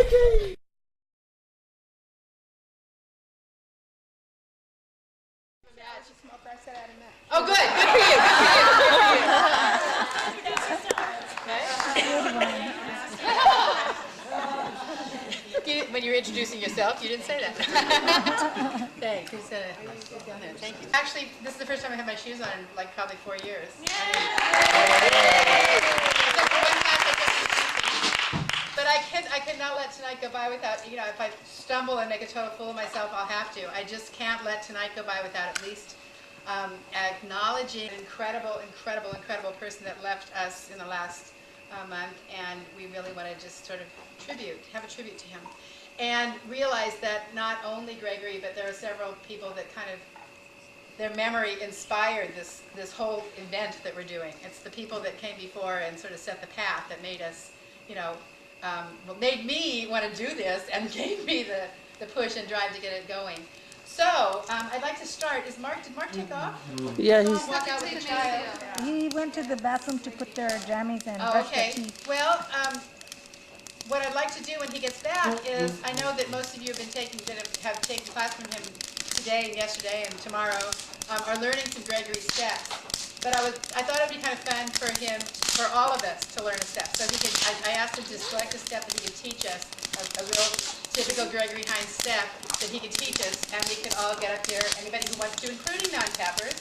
Mikey! Oh, good. Good for you. When you were introducing yourself, you didn't say that. Thanks. Who's down there? Thank you. Actually, this is the first time I have my shoes on in like probably 4 years. But I cannot let tonight go by without, you know, if I stumble and make a total fool of myself, I'll have to. I just can't let tonight go by without at least acknowledging an incredible person that left us in the last month, and we really want to just sort of have a tribute to him. And realize that not only Gregory, but there are several people that kind of, their memory inspired this whole event that we're doing. It's the people that came before and sort of set the path that made us, you know, made me want to do this and gave me the push and drive to get it going. So, I'd like to start. Did Mark take off? Yeah, he's... Walk out with the child. He went to the bathroom to put their jammies and Oh, brush okay. their teeth. Well, what I'd like to do when he gets back is, I know that most of you have taken class from him today and yesterday and tomorrow, are learning some Gregory steps. But I thought it would be kind of fun for all of us to learn a step. So I asked him to select a step that he could teach us, a real typical Gregory Hines step that he could teach us, and we could all get up here, anybody who wants to, including non-tappers,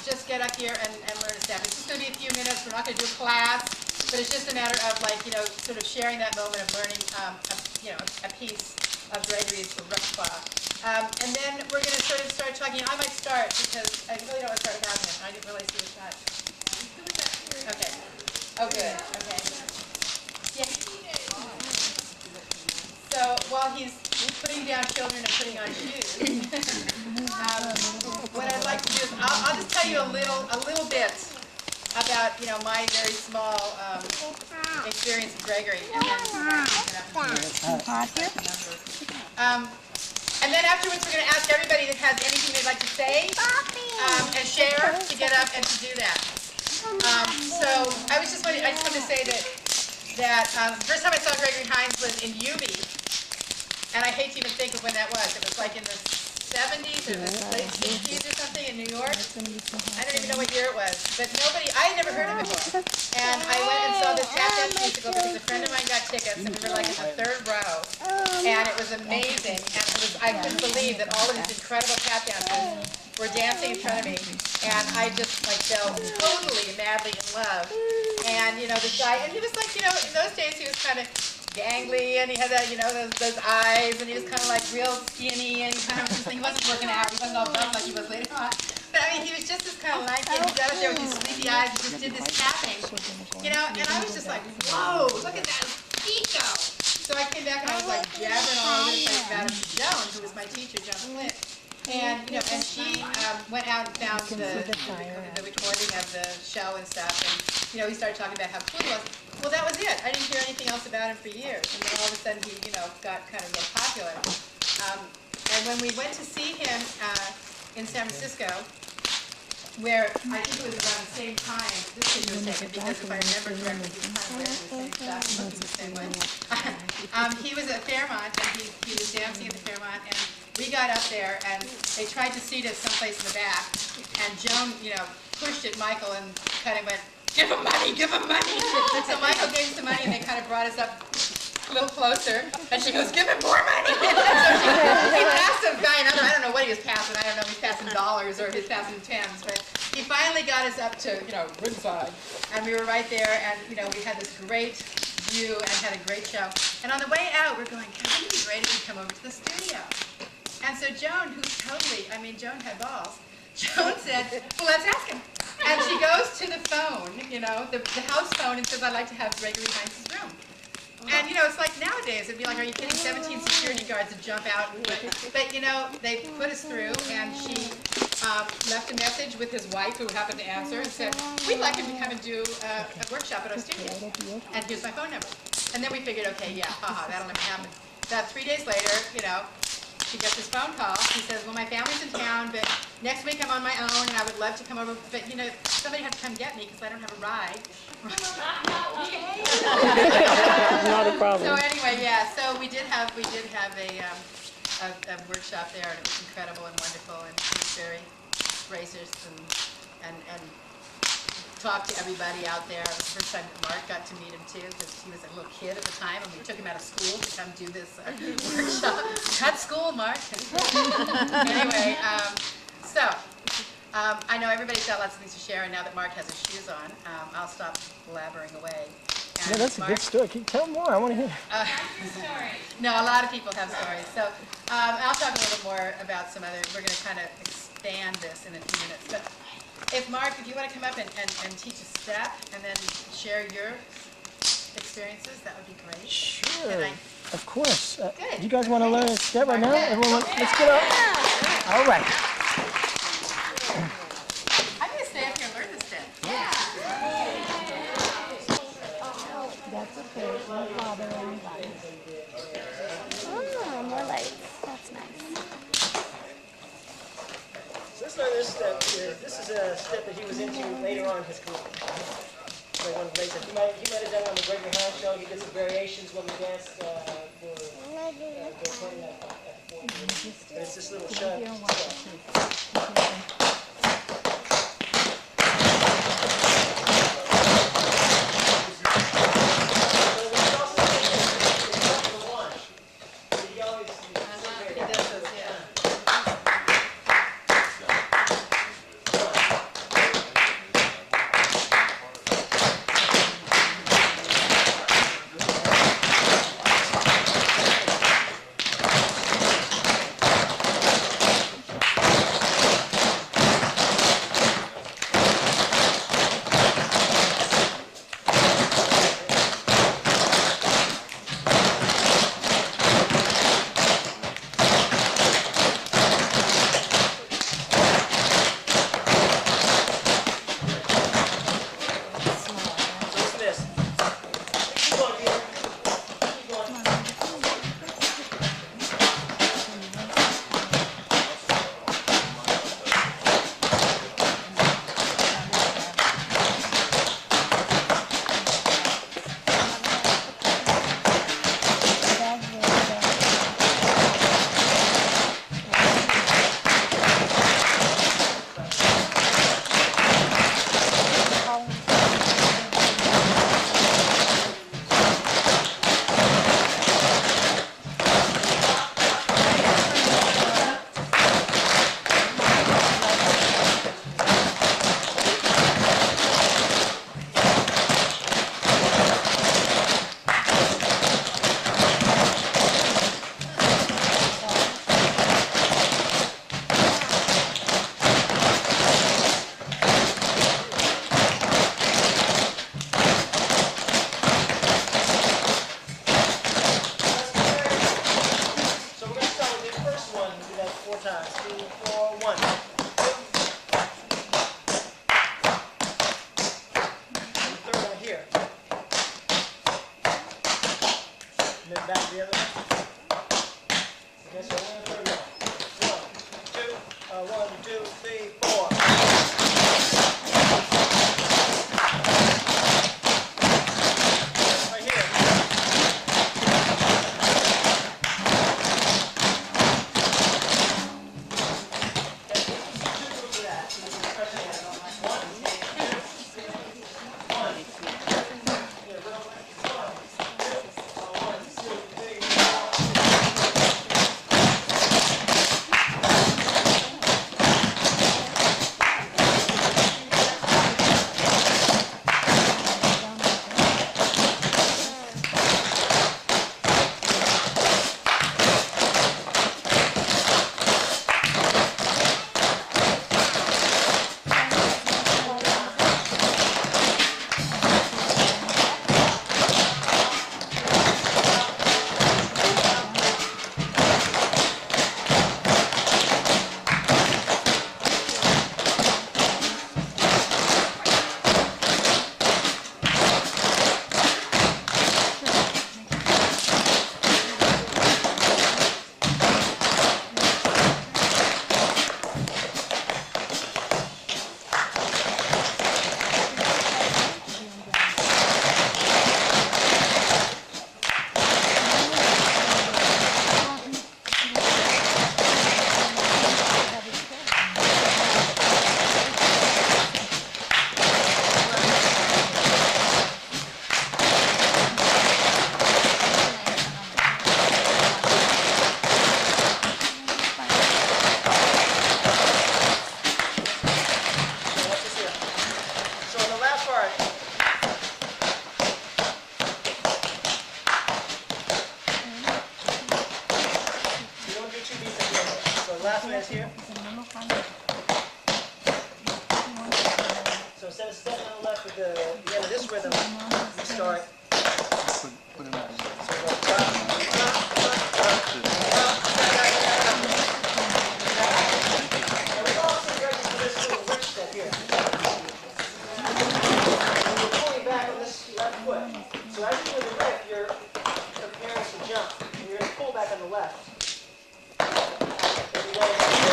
just get up here and learn a step. It's just going to be a few minutes. We're not going to do a class, but it's just a matter of, like, you know, sort of sharing that moment of learning, a piece of Gregory's repertoire. And then we're going to sort of start talking. I might start because I really don't want to start without him. I didn't realize he was not. Okay. Oh, good. Okay. Yeah. So while he's putting down children and putting on shoes, what I'd like to do is I'll just tell you a little bit about, you know, my very small experience with Gregory. And then afterwards, we're going to ask everybody that has anything they'd like to say and share to get up and to do that. So I just wanted to say that the first time I saw Gregory Hines was in UB, and I hate to even think of when that was. It was like in the 70s or the late 60s or something in New York. I don't even know what year it was, but I had never heard of it before. And I went and saw this tap dance musical because a friend of mine got tickets, and we were like in the third row. And it was amazing, and I couldn't believe that all of these incredible tap dancers were dancing in front of me, and I just like fell totally madly in love. And you know, this guy, and he was like, you know, in those days he was kind of gangly, and he had that, you know, those eyes, and he was kind of like real skinny, and he wasn't working out, he wasn't all buff like he was later on. But I mean, he was just this kind of lanky, and he got up there with his sleepy eyes and just did this tapping, you know, and I was just like, whoa, look at that feet go. So I came back and I was like jabbering all over the place about it to Joan, who was my teacher, Joan. And you know, and she went out and found the recording of the show and stuff, and you know, he started talking about how cool he was. Well, that was it. I didn't hear anything else about him for years, and then all of a sudden he, you know, got kind of real popular. And when we went to see him in San Francisco, where I think it was around the same time this picture was taken, because if I remember correctly, he was kind of wearing the same stuff, looking the same way. He was at Fairmont, and he was dancing at the Fairmont, and we got up there, and they tried to seat us someplace in the back, and Joan, you know, pushed at Michael and kind of went, give him money, give him money. So Michael gave us the money, and they kind of brought us up a little closer, and she goes, give him more money. So he passed some guy another, I don't know what he was passing, I don't know if he was passing dollars or if he was passing tens, but he finally got us up to, you know, ringside, and we were right there, and, you know, we had this great view and had a great show. And on the way out, we're going, God, it'd be great if he'd come over to the studio. And so Joan, who's totally, I mean, Joan had balls, Joan said, well, let's ask him. And she goes to the phone, you know, the house phone, and says, I'd like to have Gregory Hines' room. And, you know, it's like nowadays, it'd be like, are you kidding, 17 security guards would jump out. But you know, they put us through, and she left a message with his wife, who happened to answer, and said, we'd like him to come and do a workshop at our studio. And here's my phone number. And then we figured, okay, yeah, haha, that'll never happen. About 3 days later, you know, she gets this phone call. He says, well, my family's in town, but next week I'm on my own, and I would love to come over, but, you know, somebody has to come get me because I don't have a ride. Not problem. So anyway, yeah, so we did have a workshop there, and it was incredible and wonderful, and he was very gracious and talked to everybody out there. It was the first time that Mark got to meet him too, because he was a little kid at the time, and we took him out of school to come do this workshop. Cut school, Mark. Anyway, I know everybody's got lots of things to share, and now that Mark has his shoes on, I'll stop blabbering away. Yeah, that's a good story. Can you tell more? I want to hear. No, a lot of people have stories. So I'll talk a little bit more about some other. We're going to kind of expand this in a few minutes. But if Mark, if you want to come up and teach a step and then share your experiences, that would be great. Sure. Of course. Good. You guys want to learn a step right now? Everyone, let's get up. All right. I'm going to stay up here and learn this step. That's okay. Won't bother anybody. Oh, more lights. That's nice. So let's learn this step here. This is a step that he was into later on in his career. Like one of the late steps. He might have done it on the Gregory Hines show. He did some variations when we danced for Berkeley at the 4th. But it's this little shove. guys here? So instead of stepping on the left with the end of this rhythm, you start. Put him out. So you go, and we've also got you to this little rich step here. And we're pulling back on this left foot. So as you do the riff, you're preparing to jump. And you're going to pull back on the left. And you go forward.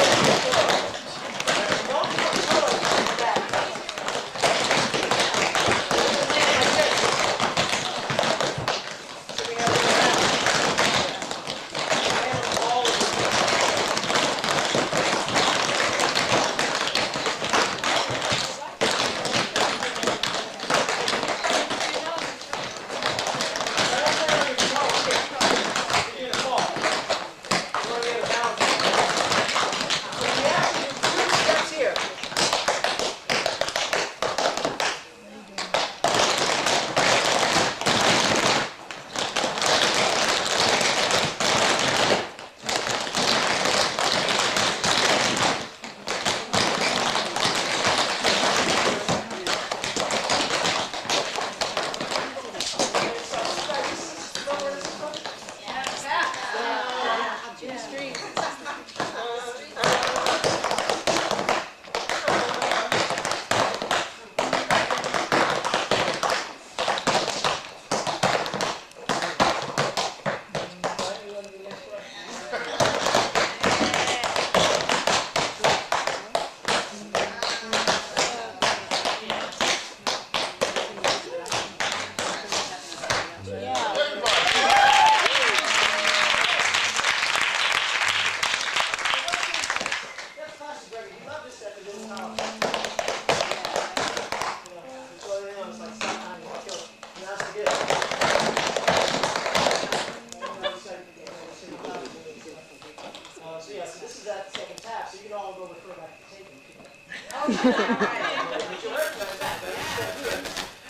Don't put forward, back. So we have all of this.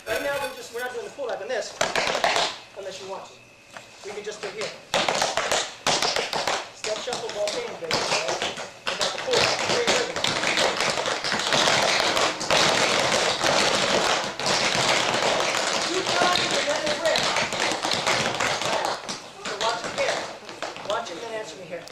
Right now we're not doing the pull-back on this, unless you want to. We can just do here. Step shuffle, ball change, baby. Without the pull-back. Very rhythm. Two times and then the riff. So watch it here. Watch it and then answer me here.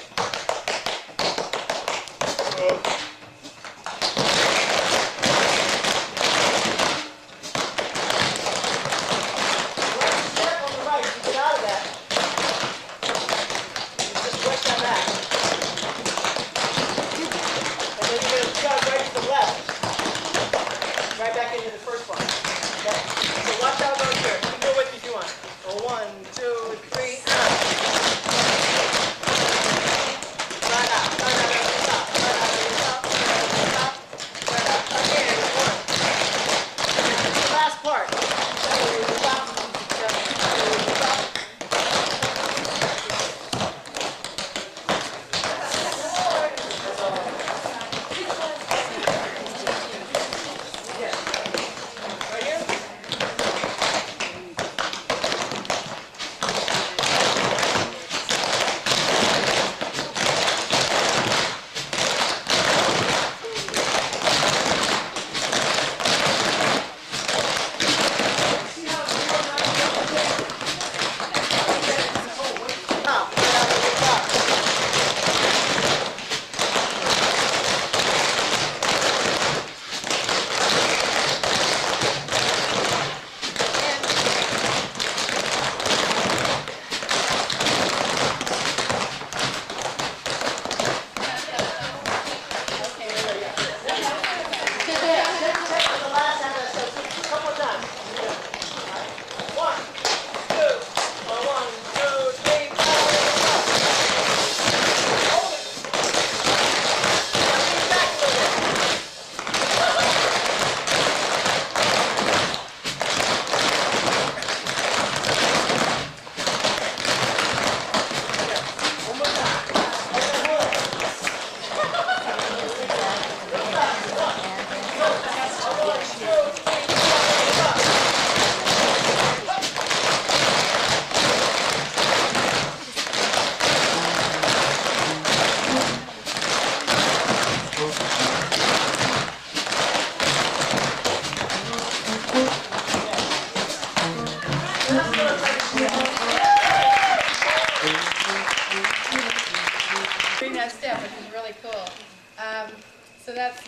So that's,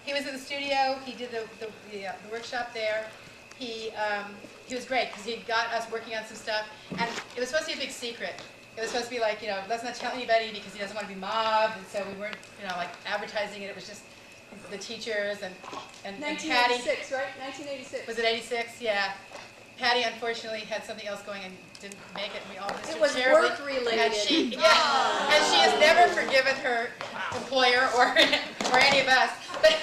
he was in the studio. He did the workshop there. He was great because he got us working on some stuff, and it was supposed to be a big secret. It was supposed to be like, let's not tell anybody because he doesn't want to be mobbed, and so we weren't, like advertising it. It was just the teachers and Patty. 1986, right? 1986. Was it 86? Yeah. Patty unfortunately had something else going and didn't make it, and we all missed her It was terribly. work related. And she has never forgiven her employer or any of us. But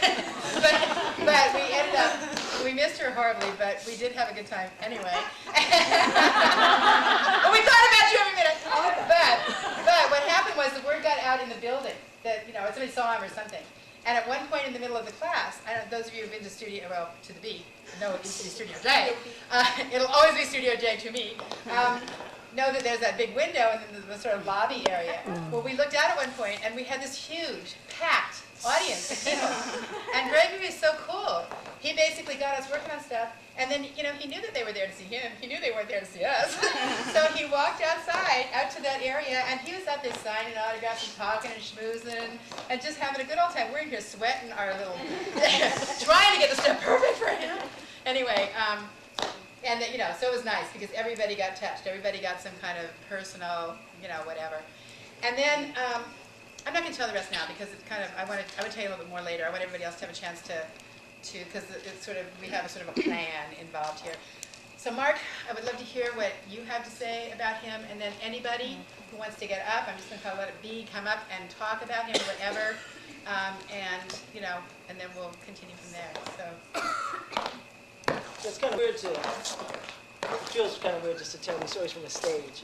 we ended up, we missed her horribly, but we did have a good time anyway. But we thought about you every minute. But what happened was the word got out in the building that somebody saw him or something. And at one point in the middle of the class, those of you who've been to Studio, to the B, know it used to be Studio J. It'll always be Studio J to me. Know that there's that big window and then the sort of lobby area. Well, we looked out at one point and we had this huge, packed audience of people. And Gregory was so cool. He basically got us working on stuff, and then, he knew that they were there to see him. He knew they weren't there to see us. So he walked outside, out to that area, and he was out there signing autographs and talking and schmoozing and just having a good old time. We're in here sweating our little, trying to get the stuff perfect for him. Anyway, so it was nice because everybody got touched. Everybody got some kind of personal, whatever. And then, I'm not going to tell the rest now because it's kind of, I would tell you a little bit more later. I want everybody else to have a chance to because it's sort of, we have a sort of a plan involved here. So Mark, I would love to hear what you have to say about him, and then anybody who wants to get up, I'm just going to let it be, come up and talk about him or whatever, and then we'll continue from there. So. It's kind of weird it feels kind of weird just to tell these stories from the stage,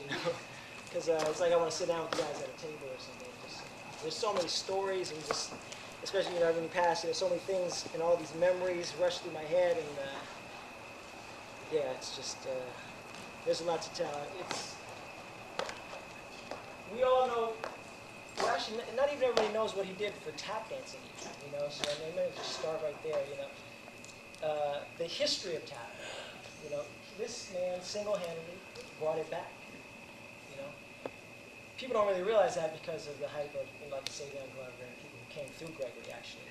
because it's like I want to sit down with you guys at a table or something. There's so many stories, and just, especially when you pass, there's so many things and all these memories rush through my head, and it's just there's a lot to tell. We all know. Well, actually, not even everybody knows what he did for tap dancing, So I'm going to just start right there. The history of tap. This man single-handedly brought it back. People don't really realize that because of the hype of, like the Savion Glover and people who came through Gregory, actually.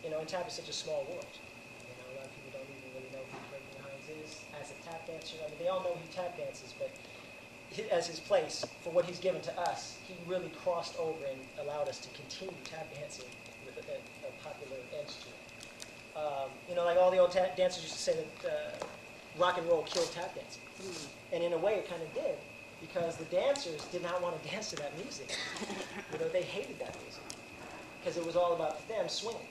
And tap is such a small world. A lot of people don't even really know who Gregory Hines is as a tap dancer. I mean, they all know he tap dances, but as his place, for what he's given to us, he really crossed over and allowed us to continue tap dancing with a popular edge to it. Like all the old tap dancers used to say that rock and roll killed tap dancing. And in a way, it kind of did. Because the dancers did not want to dance to that music. They hated that music. Because it was all about them swinging.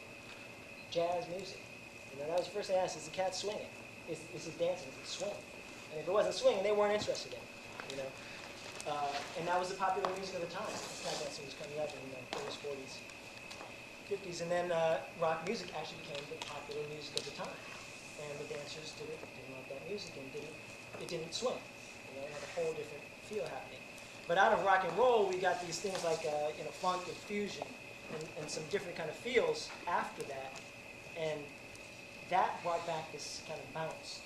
Jazz music. That was the first thing I asked, is the cat swinging? Is it dancing? Is it swinging? And if it wasn't swinging, they weren't interested in it. And that was the popular music of the time. Tap dancing was coming up in the 30s, 40s, 50s. And then rock music actually became the popular music of the time. And the dancers didn't like that music and it didn't swing. It had a whole different feel happening. But out of rock and roll, we got these things like funk and fusion and some different kind of feels after that. And that brought back this kind of bounce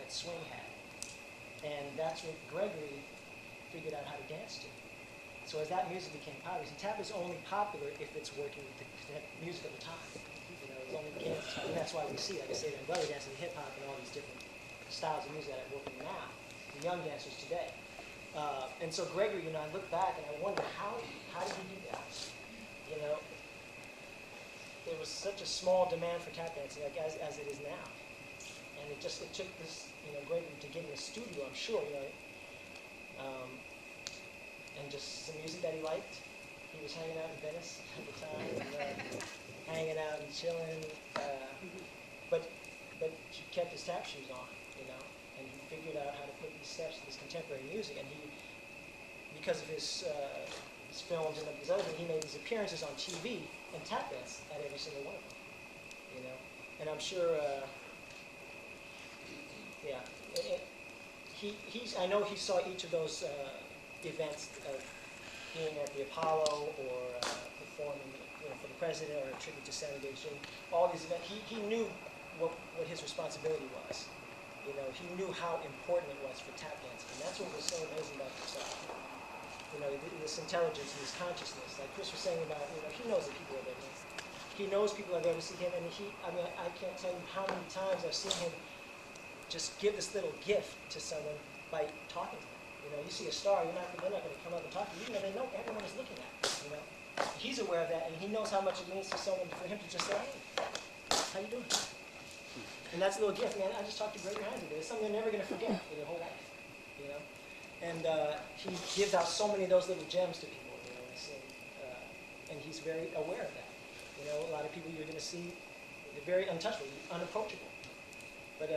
that swing had. And that's what Gregory figured out how to dance to. So as that music became popular, tap is only popular if it's working with the music of the time. It's only dance time. And that's why we see, like I say, the belly dancing, hip hop, and all these different styles of music that are working now. The young dancers today. And so Gregory, I look back and I wonder how did he do that? There was such a small demand for tap dancing, like as it is now. And it took this, Gregory to get in a studio, I'm sure, and just some music that he liked. He was hanging out in Venice at the time, and, hanging out and chilling. But he kept his tap shoes on, and he figured out how to put these steps to this contemporary music. And because of his films and his other things, he made these appearances on TV and tap dance at every single one of them. And I'm sure, I know he saw each of those events of being at the Apollo or performing, for the president or a tribute to Senator Jim. All these events, he knew what his responsibility was. He knew how important it was for tap dancing, and that's what was so amazing about himself. you know, this intelligence and this consciousness. Like Kris was saying about, you know, he knows that people are there. He knows people are there to see him, and I mean, I can't tell you how many times I've seen him just give this little gift to someone by talking to them. You know, you see a star, they're not going to come up and talk to you, even though they know everyone is looking at them, you know. He's aware of that, and he knows how much it means to someone for him to just say, hey, how you doing? And that's a little gift, man. I just talked to Gregory Hines today. It's something they're never going to forget for their whole life, you know. And he gives out so many of those little gems to people, you know, and he's very aware of that. You know, a lot of people you're going to see, they're very untouchable, unapproachable. But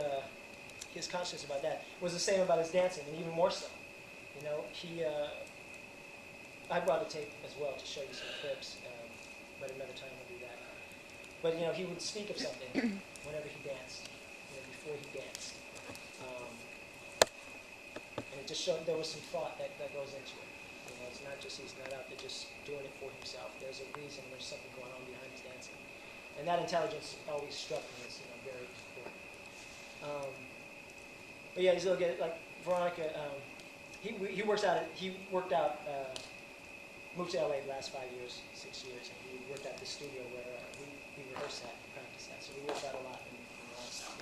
his consciousness about that was the same about his dancing, and even more so. You know, I brought a tape as well to show you some clips, but another time we'll do that. But, you know, he would speak of something whenever he danced, you know, before he danced. And it just showed there was some thought that goes into it. You know, it's not just, he's not out there just doing it for himself. There's a reason, there's something going on behind his dancing. And that intelligence always struck me as, you know, very important. But yeah, he's a little bit like Veronica. He worked out, moved to LA the last 5 years, 6 years, and he worked out this studio where we rehearsed that and practiced that. So we worked out a lot in the last 5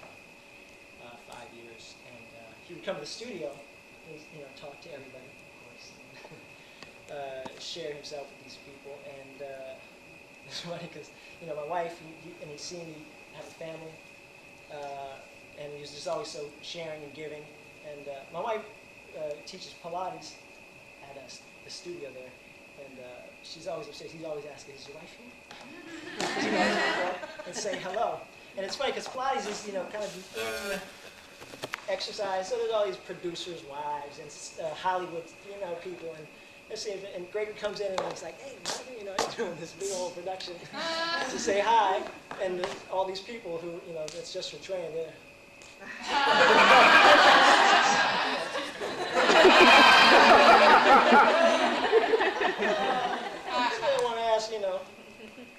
years. And he would come to the studio, and you know, talk to everybody, of course, and, share himself with these people. And it's funny because, you know, my wife, and he's seen me have a family, and he was just always so sharing and giving. And my wife teaches Pilates at the studio there, and she's always upstairs. He's always asking, "Is your wife here?" She always go and say hello. And it's funny because Pilates is, you know, kind of the exercise. So there's all these producers' wives and Hollywood, you know, people, and Gregory comes in and he's like, "Hey, you know, I'm doing this big old production to say hi," and all these people who, you know, it's just for training. I want to ask, you know,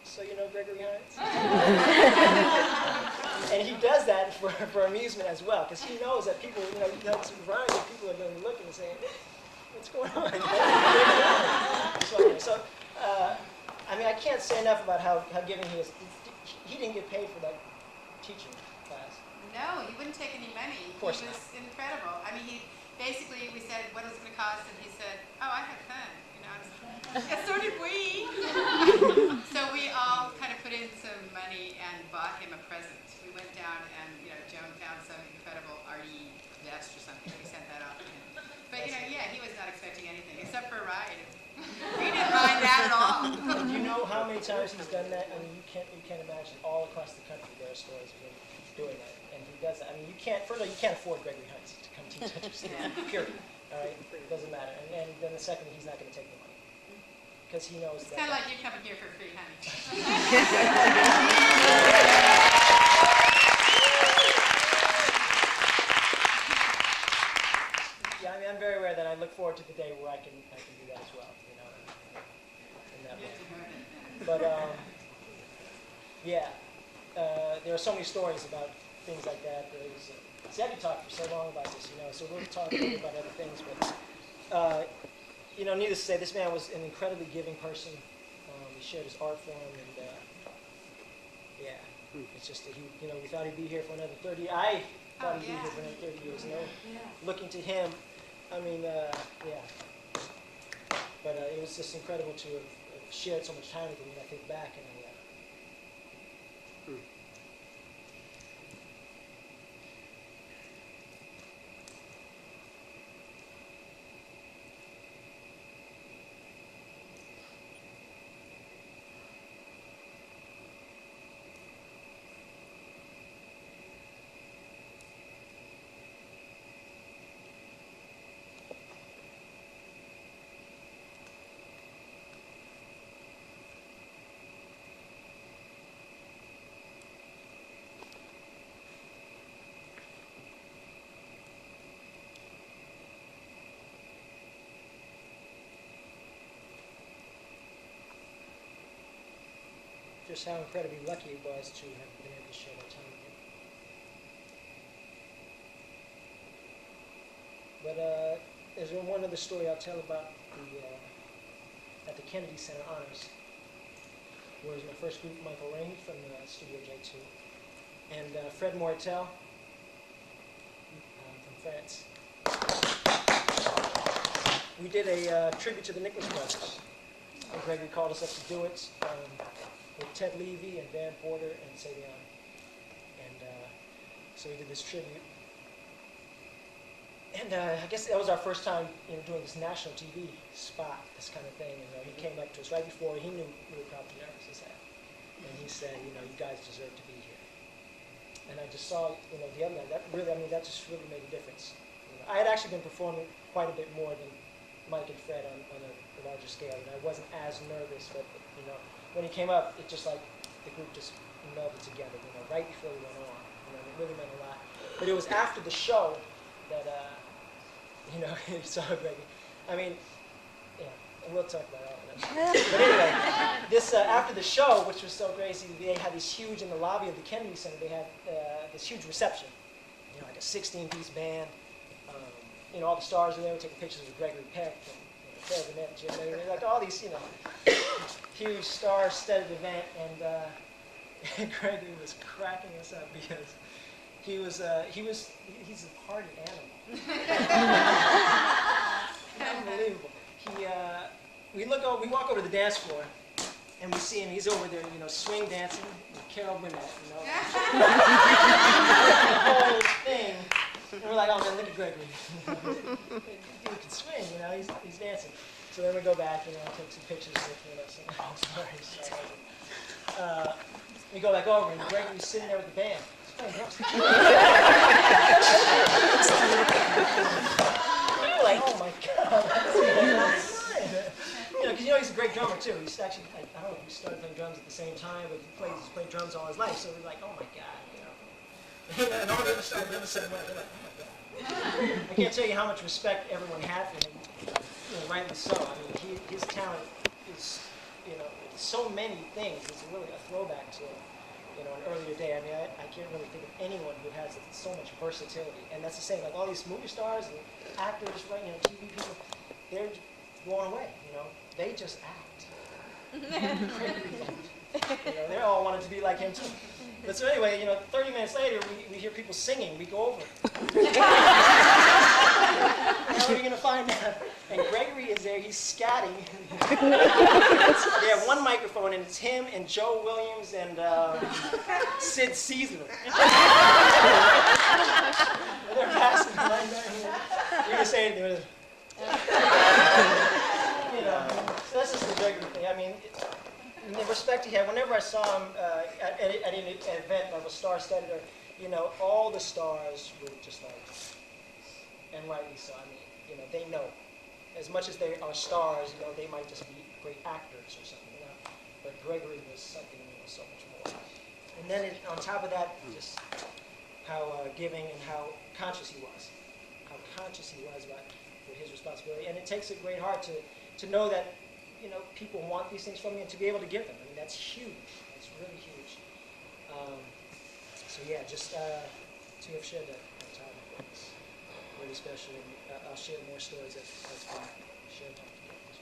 so you know Gregory Hines? And he does that for amusement as well, because he knows that people, you know, it's variety of people are going to be looking and saying, "What's going on?" So, I mean, I can't say enough about how giving he is. He didn't get paid for that teaching class. No, he wouldn't take any money. Of course he was not. incredible. I mean, we said, "What is it going to cost?" And he said, "Oh, I had fun." You know, yeah, so did we. So we all kind of put in some money and bought him a present. We went down and, you know, Joan found some incredible RE vest or something. We sent that off to him. But, you know, yeah, he was not expecting anything except for a ride. We didn't mind that at all. Do you know how many times he's done that? I mean, you can't imagine. All across the country, there are stories of him doing that, and he does that. I mean, you can't afford Gregory Hines to come teach at your studio. Period. All right, it doesn't matter. And then the second, he's not going to take the money because he knows It's that. kind of like you coming here for free, honey. Yeah, I mean, I'm very aware that I look forward to the day where I can do that as well. You know, in that way. But yeah, there are so many stories about things like that. See, I could talk for so long about this, you know. So we'll talk a little about other things, but you know, needless to say, this man was an incredibly giving person. He shared his art form, and yeah, it's just that he, you know, we thought he'd be here for another 30. I thought he'd be here for another 30 years. You know, looking to him, I mean, yeah. But it was just incredible to have shared so much time with him. When I think back, and just how incredibly lucky it was to have been able to share that time with him. But there's one other story I'll tell about at the Kennedy Center Honors, where was my first group, Michael Rainey from Studio J2, and Fred Mortel from France. We did a tribute to the Nicholas Brothers. And Gregory called us up to do it with Ted Levy and Van Porter and Savion. And so we did this tribute. And I guess that was our first time, doing this national TV spot, this kind of thing. And he came up to us right before. He knew we were probably nervous as hell. And he said, you guys deserve to be here. And I just saw, the other night, that just really made a difference. I had actually been performing quite a bit more than Mike and Fred on a larger scale, and I wasn't as nervous, but when he came up, it just like the group just melded together, right before we went on. It really meant a lot. But it was after the show that, you saw Gregory. I mean, and we'll talk about all of that. But anyway, this after the show, which was so crazy, they had this huge, in the lobby of the Kennedy Center, they had this huge reception, like a 16-piece band. All the stars were there. We were taking pictures with Gregory Peck and Claire Burnett, Jim Mayer, like all these, huge star-studded event, and Gregory was cracking us up because he's a party animal. Unbelievable. We walk over to the dance floor, and we see him. He's over there, swing dancing with Carol Burnett, the whole thing. And we're like, oh man, look at Gregory. He can swing, he's dancing. So then we go back, take some pictures with some stories. We go back over, and Gregory's sitting there with the band. He's playing drums. We're like, oh my God. Because he's a great drummer too. He's actually, I don't know if he started playing drums at the same time, but he's played drums all his life. So we're like, oh my God, and all the other stuff, they're the same way. They're like, oh my God. I can't tell you how much respect everyone had for him. Rightly so. I mean, his talent is, so many things. It's really a throwback to, an earlier day. I mean, I can't really think of anyone who has so much versatility. And that's the same. Like all these movie stars and actors, right? TV people, they're blown away. They just act. They all wanted to be like him too. But so anyway, 30 minutes later, we hear people singing. We go over. What are you going to find out? And Gregory is there. He's scatting. They have one microphone, and it's him and Joe Williams and Sid Caesar. They're passing right there. You're going to say anything. So that's just the Gregory thing. I mean, the respect he had, whenever I saw him at an event of a star-studded, all the stars were just like, and rightly so. I mean, they know. As much as they are stars, they might just be great actors or something, But Gregory was something, so much more. And then on top of that, just how giving and how conscious he was. How conscious he was about his responsibility. And it takes a great heart to know that, people want these things from you and to be able to give them. I mean, that's huge. That's really huge. So yeah, just to have shared that time was really special. And I'll share more stories as we share time together as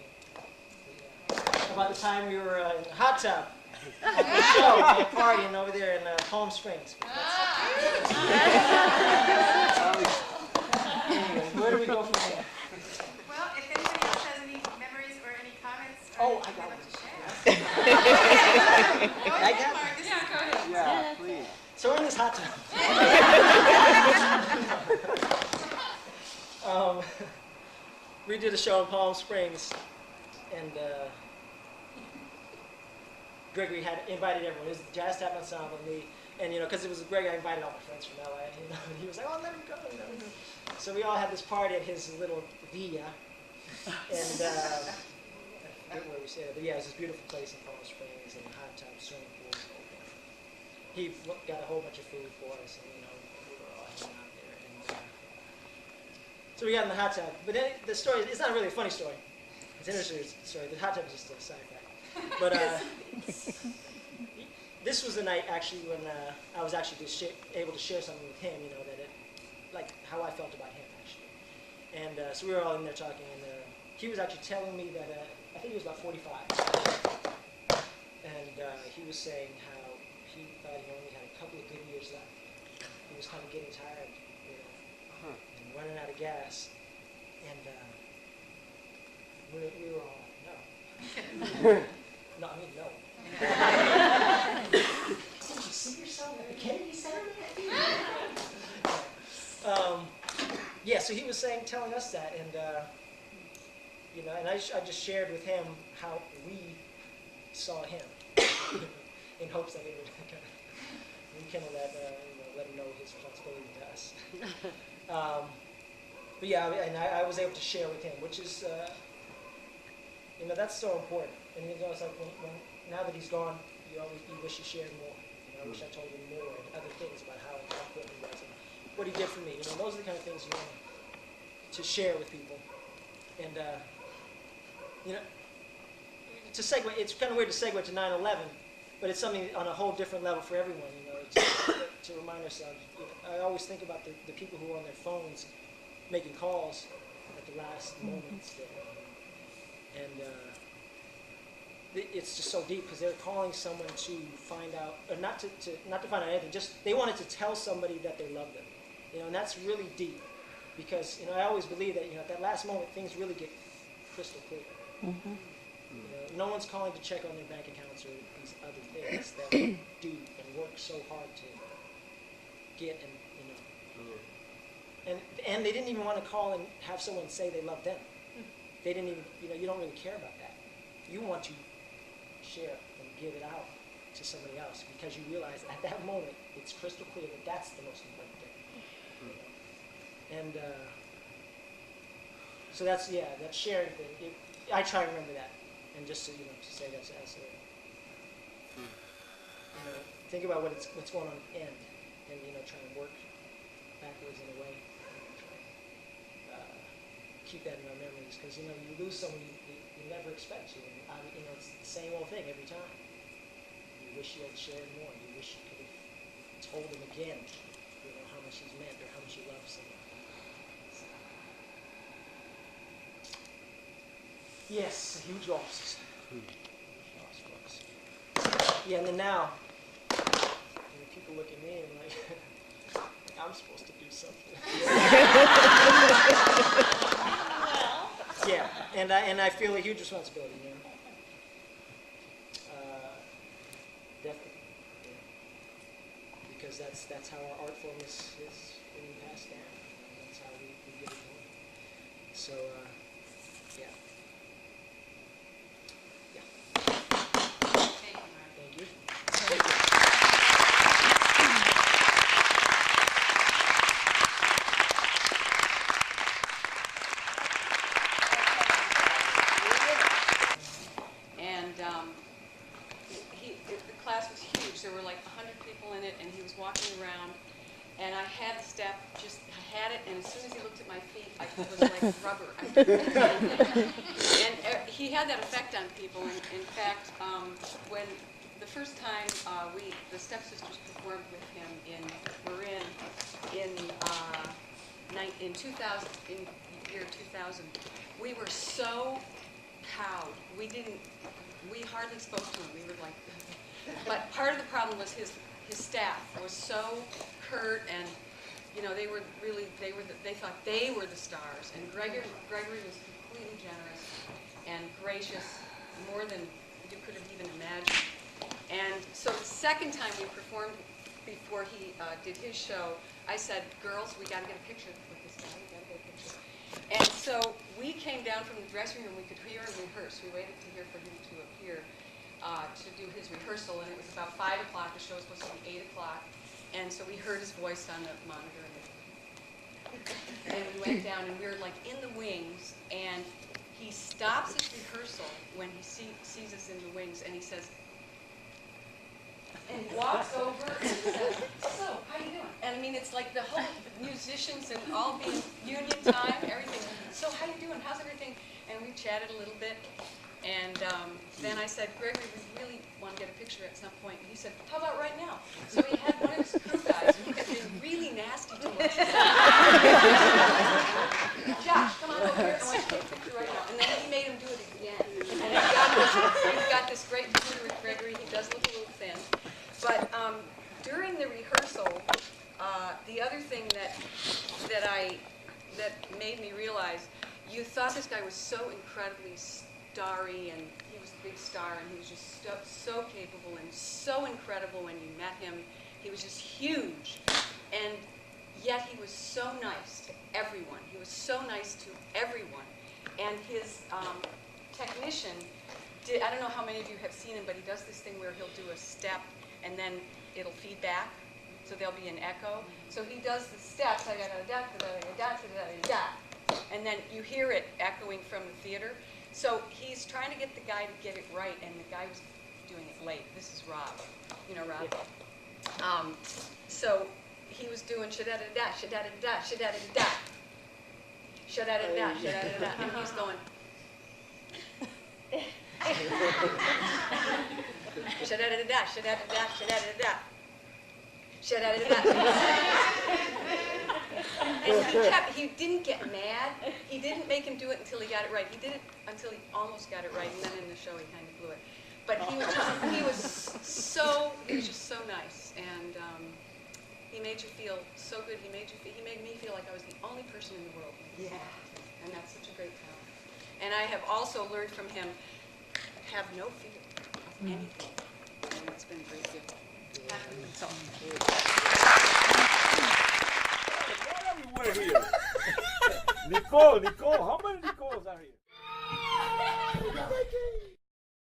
well. About the time we were in the hot tub at the show, partying over there in Palm Springs. Anyway, where do we go from there? Well, if anybody else has any memories or any comments or Oh, anything I got they'd like to share. I got it. Yeah, go ahead. Yeah, please. So we're in this hot tub. We did a show in Palm Springs, and Gregory had invited everyone. It was the Jazz Tap Ensemble, me, and because it was Gregory, I invited all my friends from LA. And he was like, "Oh, let him go." So we all had this party at his little villa, and I forget where we stayed, but yeah, it was this beautiful place in Palm Springs, and the hot tub, swimming pool was open. He got a whole bunch of food for us, and we were all hanging out there. And, so we got in the hot tub, but then the story, it's not really a funny story. It's an interesting story. The hot tub is just a side fact. But this was the night actually when I was actually able to share something with him, that like how I felt about him actually. And so we were all in there talking, and he was actually telling me that, I think he was about 45. And he was saying how he thought he only had a couple of good years left. He was kind of getting tired, and running out of gas. And we were all like, no. No, I mean, no. Did you see yourself at the Kennedy Center? Yeah, so he was telling us that, and and I just shared with him how we saw him, in hopes that it would kind of rekindle that, let him know his responsibility to us. But yeah, and I was able to share with him, which is, that's so important. And it's like now that he's gone, you wish you shared more. I wish I told him more and other things about how important he was and what he did for me. Those are the kind of things you want to share with people. And to segue, it's kind of weird to segue to 9/11, but it's something on a whole different level for everyone. To remind ourselves. I always think about the people who are on their phones making calls at the last moments there, and it's just so deep because they're calling someone to find out, or not to find out anything. Just they wanted to tell somebody that they love them, and that's really deep because I always believe that at that last moment things really get crystal clear. Mm-hmm. No one's calling to check on their bank accounts or these other things that they do and work so hard to get, and they didn't even want to call and have someone say they love them. They didn't even, you don't really care about that. You want to share and give it out to somebody else because you realize at that moment it's crystal clear that that's the most important thing. And so that's that sharing thing. I try to remember that, and just to say that's as a think about what's going on at the end, and trying to work backwards in a way. Keep that in our memories because you lose someone you never expect to. It's the same old thing every time. You wish you had shared more. You wish you could have told them again, how much he's meant or how much you love someone. Yes, a huge loss. Huge loss, folks. Yeah, and then now, people look at me and like I'm supposed to do something. Yeah, and I feel a huge responsibility, definitely, because that's how our art form is being passed down. That's how we get it going. So yeah. Thank you. The class was huge. There were like 100 people in it, and he was walking around, and I had the step, I had it, and as soon as he looked at my feet, it was like rubber. And he had that effect on people. In fact, when the first time the stepsisters performed with him in Marin in 2000, in year 2000, we were so cowed. We hardly spoke to him. We were like, but part of the problem was his staff was so curt, and they thought they were the stars, and Gregory was completely generous and gracious, more than you could have even imagined. And so the second time we performed before he did his show, I said, girls, we got to get a picture with this guy. We got to get a picture. And so we came down from the dressing room. We could hear him rehearse. We waited to hear for him to appear to do his rehearsal, and it was about 5 o'clock. The show was supposed to be 8 o'clock. And so we heard his voice on the monitor, and we went down, and we were like in the wings, and he stops his rehearsal when he sees us in the wings, and he says, and walks over and says, so, how you doing? And I mean, it's like the whole musicians and all being union time, everything. So, how you doing? How's everything? And we chatted a little bit. And then I said, Gregory, we really want to get a picture at some point. And he said, how about right now? So he had one of his crew guys who had been really nasty to us. Josh, He's got this great computer with Gregory. He does look a little thin. But during the rehearsal, the other thing that made me realize, you thought this guy was so incredibly starry, and he was a big star, and he was just so capable and so incredible when you met him. He was just huge, and yet he was so nice to everyone. He was so nice to everyone. And his technician did, I don't know how many of you have seen him, but he does this thing where he'll do a step, and then it'll feed back, so there'll be an echo. So he does the steps, and then you hear it echoing from the theater. So he's trying to get the guy to get it right, and the guy was doing it late. This is Rob. You know Rob? So he was doing sha-da-da-da, sha-da-da-da, sha-da-da-da, sha-da-da-da, sha-da-da-da, and he's going sha-da-da-da, sha-da-da-da, sha-da-da-da, sha-da-da-da. And he didn't get mad. He didn't make him do it until he got it right. He did it until he almost got it right, and then in the show he kind of blew it. But he was just so nice, and he made you feel so good. He made me feel like I was the only person in the world. Yeah. And that's such a great talent. And I have also learned from him, have no fear of anything, and it's been a great gift. So. We're here. Nicole, how many